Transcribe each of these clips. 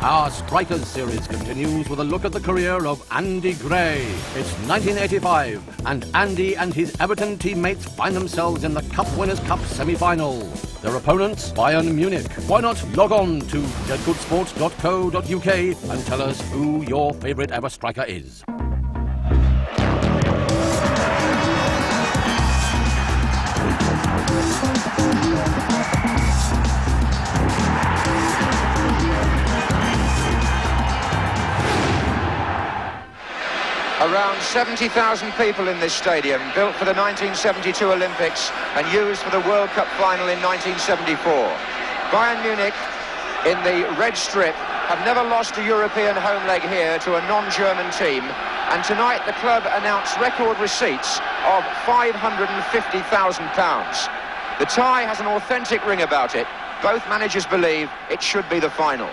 Our Strikers series continues with a look at the career of Andy Gray. It's 1985, and Andy and his Everton teammates find themselves in the Cup Winners' Cup semi-final. Their opponents, Bayern Munich. Why not log on to getgoodsports.co.uk and tell us who your favourite ever striker is. Around 70,000 people in this stadium, built for the 1972 Olympics and used for the World Cup final in 1974. Bayern Munich, in the red strip, have never lost a European home leg here to a non-German team, and tonight the club announced record receipts of £550,000. The tie has an authentic ring about it. Both managers believe it should be the final.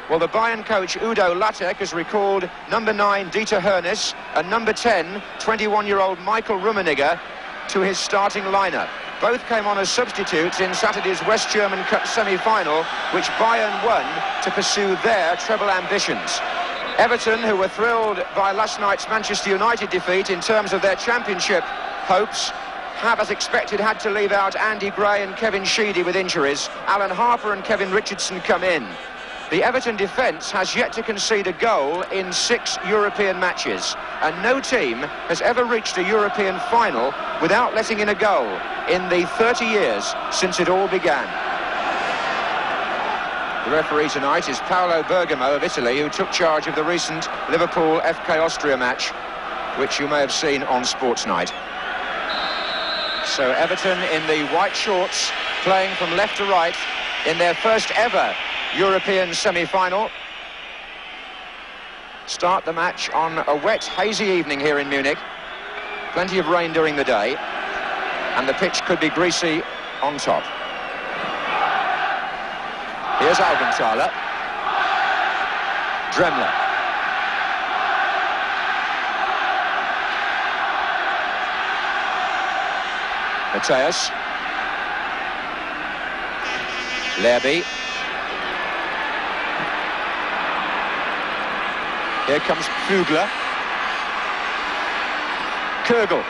Well, the Bayern coach Udo Lattek has recalled number 9 Dieter Hoeneß and number 10, 21-year-old Michael Rummenigge to his starting lineup. Both came on as substitutes in Saturday's West German Cup semi-final, which Bayern won to pursue their treble ambitions. Everton, who were thrilled by last night's Manchester United defeat in terms of their championship hopes, have, as expected, had to leave out Andy Gray and Kevin Sheedy with injuries. Alan Harper and Kevin Richardson come in. The Everton defence has yet to concede a goal in 6 European matches, and no team has ever reached a European final without letting in a goal in the 30 years since it all began. The referee tonight is Paolo Bergamo of Italy, who took charge of the recent Liverpool FK Austria match, which you may have seen on Sports Night. So Everton in the white shorts, playing from left to right in their first ever European semi-final. Start the match on a wet, hazy evening here in Munich. Plenty of rain during the day, and the pitch could be greasy on top. Here's Augenthaler. Dremler. Mateus. Lerby. Here comes Fugler. Kögel.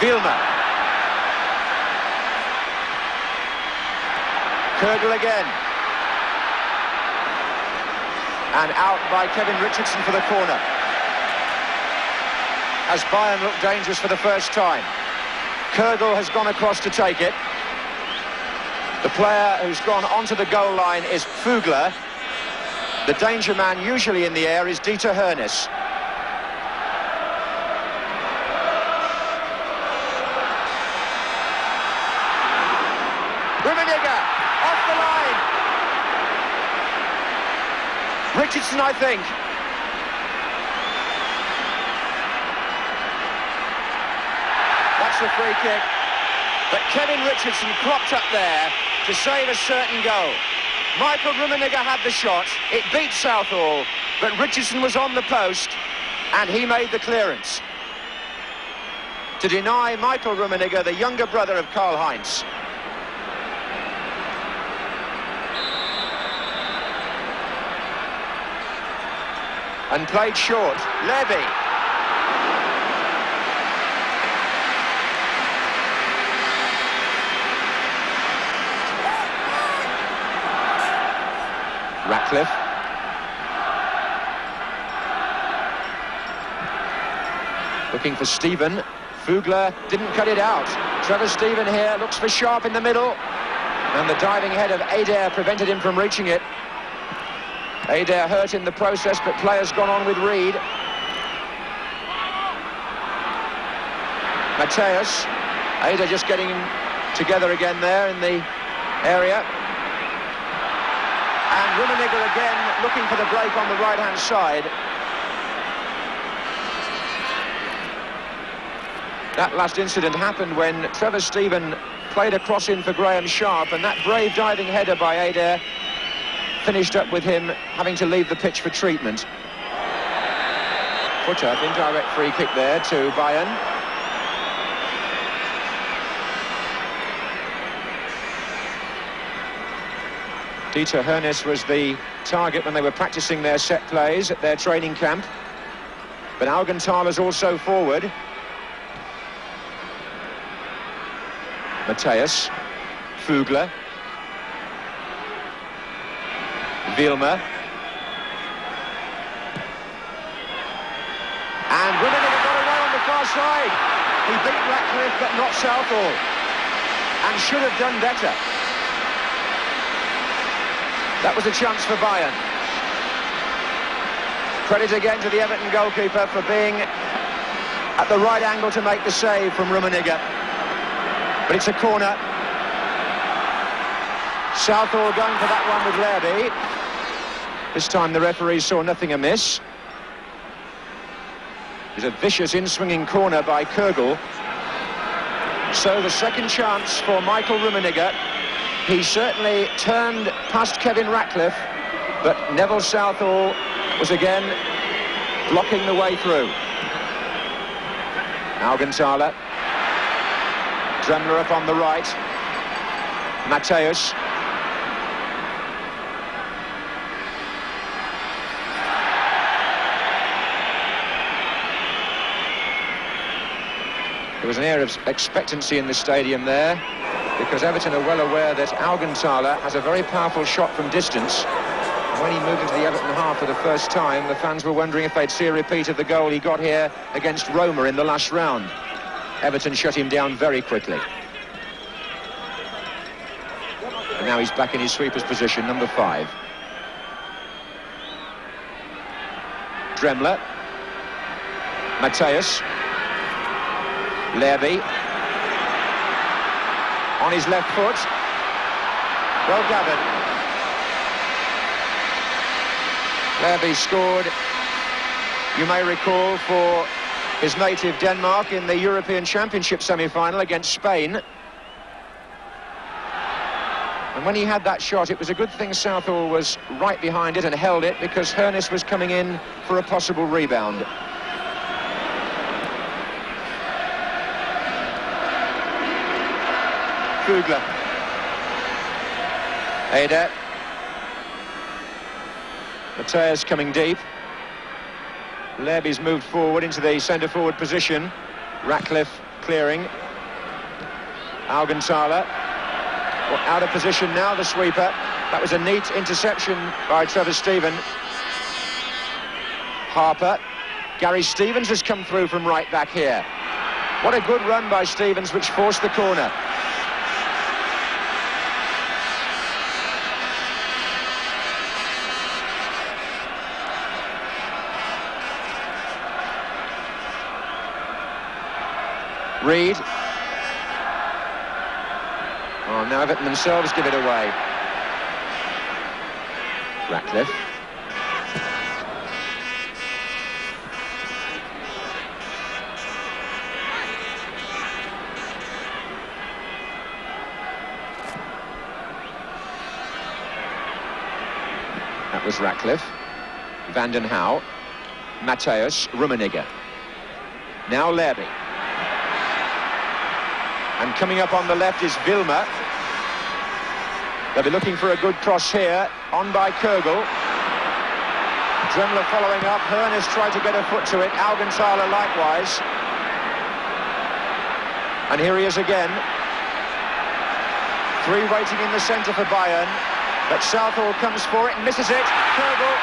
Wilmer. Kögel again. And out by Kevin Richardson for the corner. As Bayern look dangerous for the first time. Kögel has gone across to take it. The player who's gone onto the goal line is Fugler. The danger man usually in the air is Dieter Hoeneß. Rummenigge off the line. Richardson, I think. That's the free kick. But Kevin Richardson cropped up there to save a certain goal. Michael Rummenigge had the shot, it beat Southall, but Richardson was on the post and he made the clearance to deny Michael Rummenigge, the younger brother of Karl-Heinz. And played short. Levy. Ratcliffe. Looking for Stephen. Fugler didn't cut it out. Trevor Stephen here looks for Sharp in the middle. And the diving head of Adair prevented him from reaching it. Adair hurt in the process, but players gone on with Reed. Mateus. Adair just getting together again there in the area. And Rummenigge again looking for the break on the right-hand side. That last incident happened when Trevor Stephen played a cross in for Graham Sharp, and that brave diving header by Adair finished up with him having to leave the pitch for treatment. Put up, indirect free kick there to Bayern. Dieter Hoeneß was the target when they were practicing their set plays at their training camp. But Augenthaler's also forward. Matthäus, Vögler, Wilmer, and Rummenigge got away on the far side. He beat Ratcliffe but not Southall, and should have done better. That was a chance for Bayern. Credit again to the Everton goalkeeper for being at the right angle to make the save from Rummenigge. But it's a corner. Southall going for that one with Lerby. This time the referee saw nothing amiss. It was a vicious in-swinging corner by Kürgel. So the second chance for Michael Rummenigge. He certainly turned past Kevin Ratcliffe, but Neville Southall was again blocking the way through. Augenthaler. Dremler up on the right. Matthäus. There was an air of expectancy in the stadium there, because Everton are well aware that Augenthaler has a very powerful shot from distance. When he moved into the Everton half for the first time, the fans were wondering if they'd see a repeat of the goal he got here against Roma in the last round. Everton shut him down very quickly. And now he's back in his sweeper's position, number 5. Dremler. Matthäus. Lerby. On his left foot. Well gathered. Lerby scored, you may recall, for his native Denmark in the European Championship semi-final against Spain. And when he had that shot, it was a good thing Southall was right behind it and held it, because Hoeneß was coming in for a possible rebound. Vögler. Eder. Matthäus coming deep. Lerby's moved forward into the centre-forward position. Ratcliffe clearing. Augenthaler. Well, out of position now, the sweeper. That was a neat interception by Trevor Steven. Harper. Gary Stevens has come through from right back here. What a good run by Stevens, which forced the corner. Reed. Oh, now Everton themselves give it away. Ratcliffe. That was Ratcliffe. Van den Hauw. Matthäus. Rummenigge. Now Lerby. And coming up on the left is Wilmer. They'll be looking for a good cross here. On by Kürgel. Dremler following up. Hoeneß tried to get a foot to it. Augenthaler likewise. And here he is again. 3 waiting in the centre for Bayern. But Southall comes for it and misses it. Kürgel.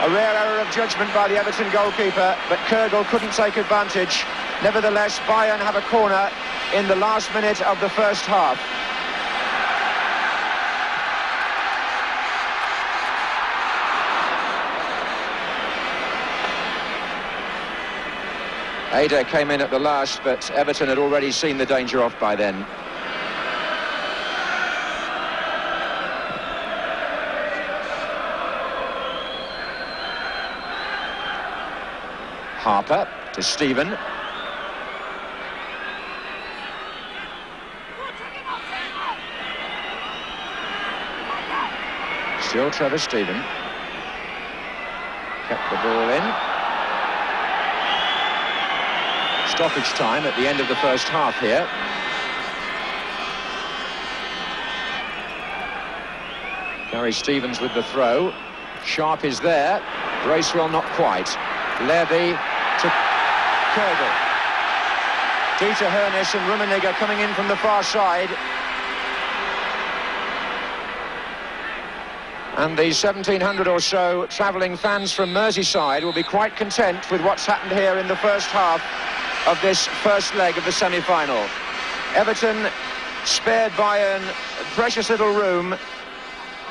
A rare error of judgment by the Everton goalkeeper, but Kürgel couldn't take advantage. Nevertheless, Bayern have a corner in the last minute of the first half. Eder came in at the last, but Everton had already seen the danger off by then. Harper to Steven. Still Trevor Steven. Kept the ball in. Stoppage time at the end of the first half here. Gary Stevens with the throw. Sharp is there. Bracewell not quite. Levy to Kogel. Dieter Hoeneß and Rummenigge coming in from the far side. And the 1,700 or so travelling fans from Merseyside will be quite content with what's happened here in the first half of this first leg of the semi-final. Everton spared Bayern precious little room,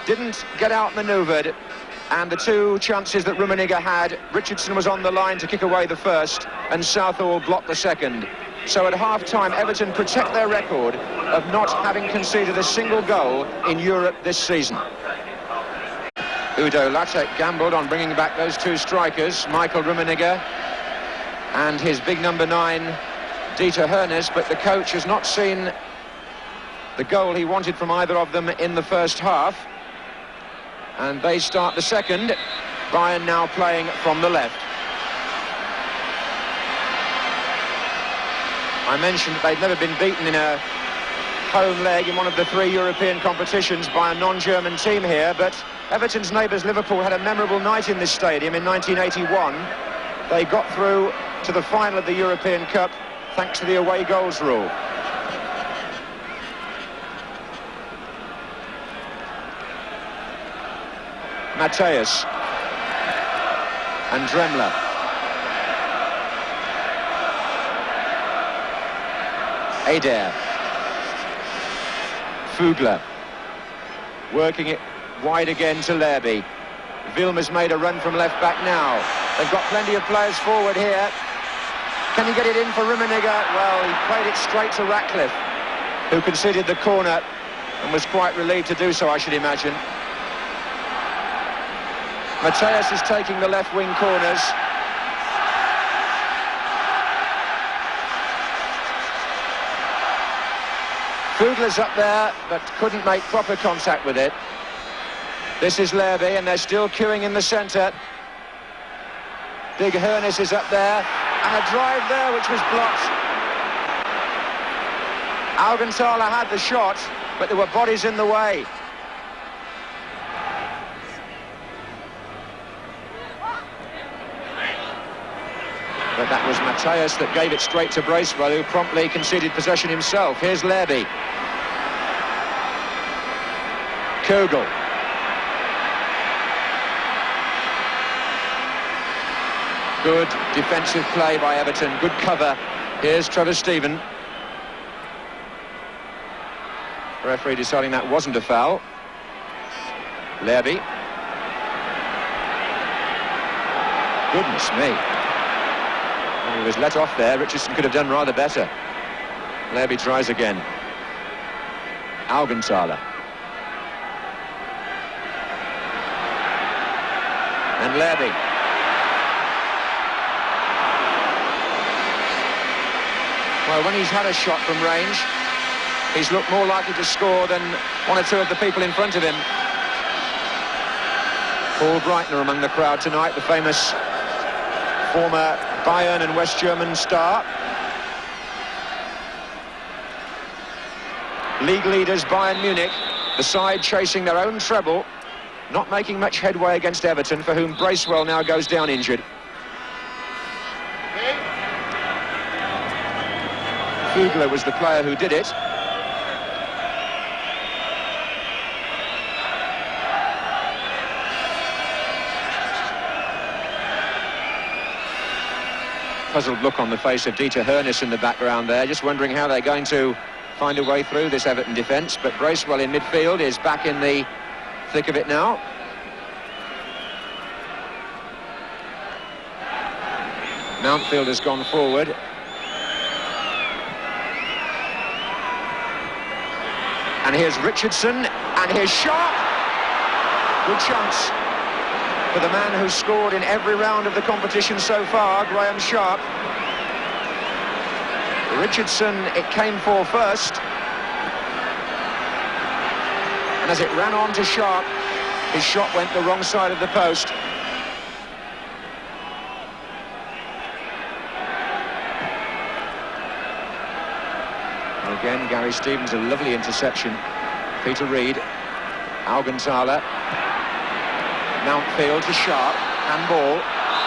didn't get outmanoeuvred, and the two chances that Rummenigge had, Richardson was on the line to kick away the first, and Southall blocked the second. So at half-time, Everton protect their record of not having conceded a single goal in Europe this season. Udo Lattek gambled on bringing back those two strikers, Michael Rummenigge and his big number 9, Dieter Hoeneß, but the coach has not seen the goal he wanted from either of them in the first half. And they start the second. Bayern now playing from the left. I mentioned that they'd never been beaten in a home leg in one of the 3 European competitions by a non-German team here, but Everton's neighbours Liverpool had a memorable night in this stadium in 1981. They got through to the final of the European Cup thanks to the away goals rule. Matthäus and Dremler. Adair. Fugler. Working it wide again to Lerby. Wilmer's made a run from left back now. They've got plenty of players forward here. Can he get it in for Rummenigge? Well, he played it straight to Ratcliffe, who conceded the corner and was quite relieved to do so, I should imagine. Matthäus is taking the left wing corners. Fugler's up there, but couldn't make proper contact with it. This is Lerby, and they're still queuing in the centre. Big Hoeneß is up there, and a drive there which was blocked. Augenthaler had the shot, but there were bodies in the way. But that was Matthäus that gave it straight to Bracewell, who promptly conceded possession himself. Here's Lerby. Kogel. Good defensive play by Everton, good cover. Here's Trevor Steven. Referee deciding that wasn't a foul. Lerby. Goodness me. He was let off there. Richardson could have done rather better. Lerby tries again. Augenthaler. And Lerby. Well, when he's had a shot from range, he's looked more likely to score than one or two of the people in front of him. Paul Breitner among the crowd tonight, the famous former Bayern and West German star. League leaders Bayern Munich, the side chasing their own treble, not making much headway against Everton, for whom Bracewell now goes down injured. Fugler was the player who did it. Puzzled look on the face of Dieter Hoeneß in the background there, just wondering how they're going to find a way through this Everton defence. But Bracewell in midfield is back in the thick of it now. Mountfield has gone forward. And here's Richardson, and here's Sharp. Good chance for the man who scored in every round of the competition so far, Graham Sharp. Richardson, it came for first. And as it ran on to Sharp, his shot went the wrong side of the post. And again, Gary Stevens, a lovely interception. Peter Reid. Augenthaler. Mountfield to Sharp. Handball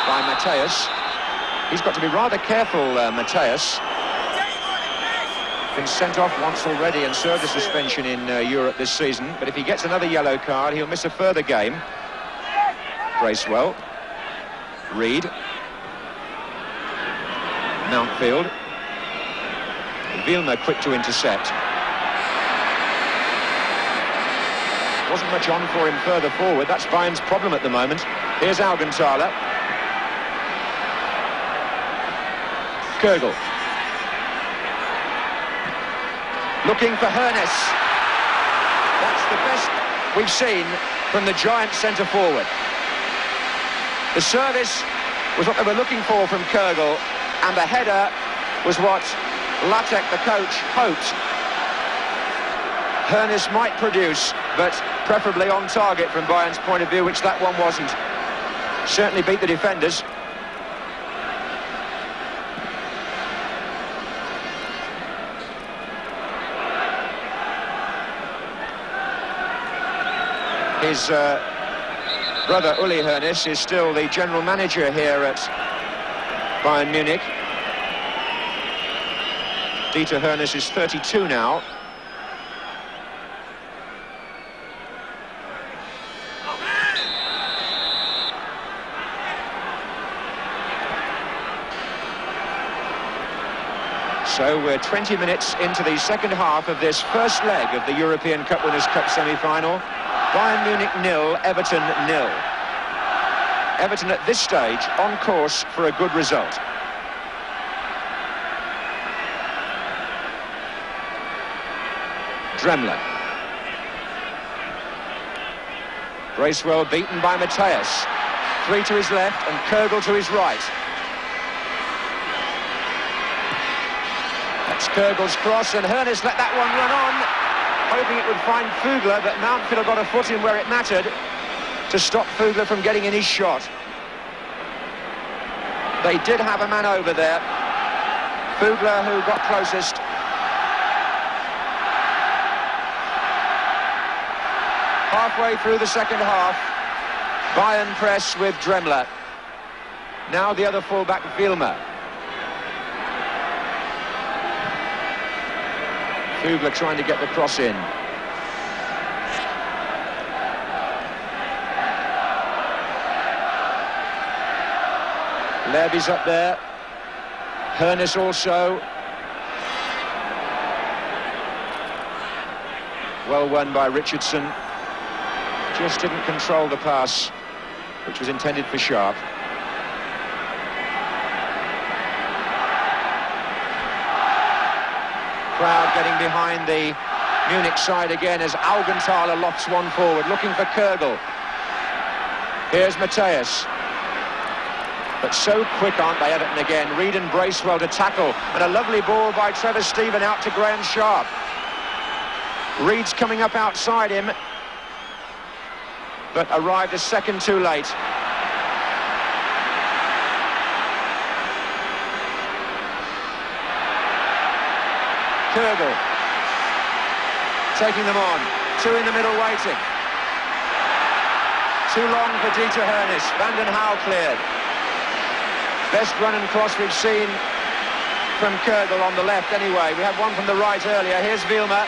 by Mateus. He's got to be rather careful, Mateus. Been sent off once already and served a suspension in Europe this season. But if he gets another yellow card, he'll miss a further game. Bracewell. Reed. Mountfield. Vilma quick to intercept. Wasn't much on for him further forward. That's Bayern's problem at the moment. Here's Augenthaler. Kögel. Looking for Hoeneß. That's the best we've seen from the giant centre forward. The service was what they were looking for from Kögel, and the header was what Latek, the coach, hoped Hoeneß might produce, but preferably on target from Bayern's point of view, which that one wasn't. Certainly beat the defenders. His brother Uli Hoeneß is still the general manager here at Bayern Munich. Dieter Hoeneß is 32 now. So we're 20 minutes into the second half of this first leg of the European Cup Winners' Cup semi-final. Bayern Munich 0, Everton 0. Everton at this stage on course for a good result. Dremler. Bracewell beaten by Mateus. 3 to his left and Kögel to his right. That's Kögel's cross, and Hoeneß let that one run on, hoping it would find Fugler, but Mountfield got a foot in where it mattered to stop Fugler from getting in his shot. They did have a man over there. Fugler, who got closest. Halfway through the second half, Bayern press with Dremler. Now the other fullback, Vilma. Fugler trying to get the cross in. Levy's up there. Hoeneß also. Well won by Richardson. Just didn't control the pass, which was intended for Sharp. Crowd getting behind the Munich side again as Augenthaler lofts one forward, looking for Kögel. Here's Mateus. But so quick, aren't they, Everton again? Reed and Bracewell to tackle, and a lovely ball by Trevor Stephen out to Graham Sharp. Reed's coming up outside him, but arrived a second too late. Kögel taking them on. 2 in the middle waiting. Too long for Dieter Hoeneß. Van den Hauw cleared. Best run and cross we've seen from Kögel on the left anyway. We had one from the right earlier. Here's Vilma.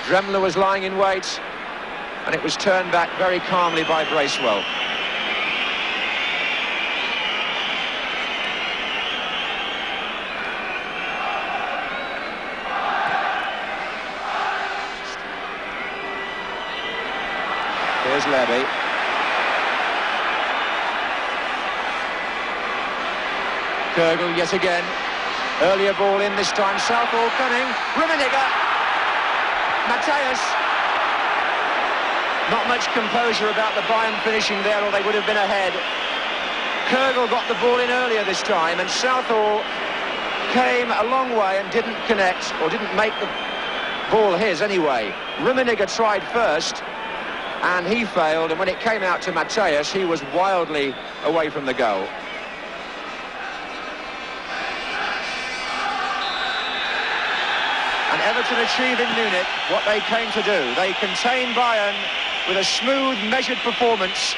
Dremler was lying in wait, and it was turned back very calmly by Bracewell. Here's Levy. Kögel yet again. Earlier ball in this time. Southall coming. Rummenigge. Mateus. Not much composure about the Bayern finishing there, or they would have been ahead. Kögel got the ball in earlier this time, and Southall came a long way and didn't connect, or didn't make the ball his anyway. Rummenigge tried first, and he failed, and when it came out to Mateus, he was wildly away from the goal. And Everton achieve in Munich what they came to do. They contain Bayern with a smooth, measured performance.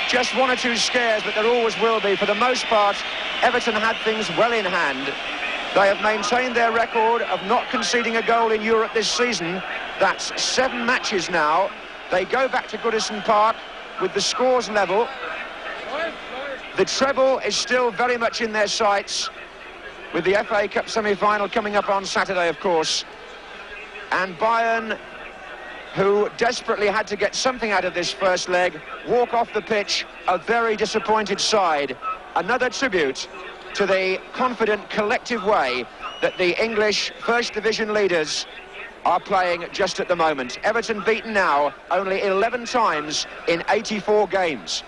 Just one or two scares, but there always will be. For the most part, Everton had things well in hand. They have maintained their record of not conceding a goal in Europe this season. That's 7 matches now. They go back to Goodison Park with the scores level. The treble is still very much in their sights, with the FA Cup semi-final coming up on Saturday, of course. And Bayern, who desperately had to get something out of this first leg, walk off the pitch a very disappointed side. Another tribute to the confident, collective way that the English First Division leaders are playing just at the moment. Everton beaten now only 11 times in 84 games.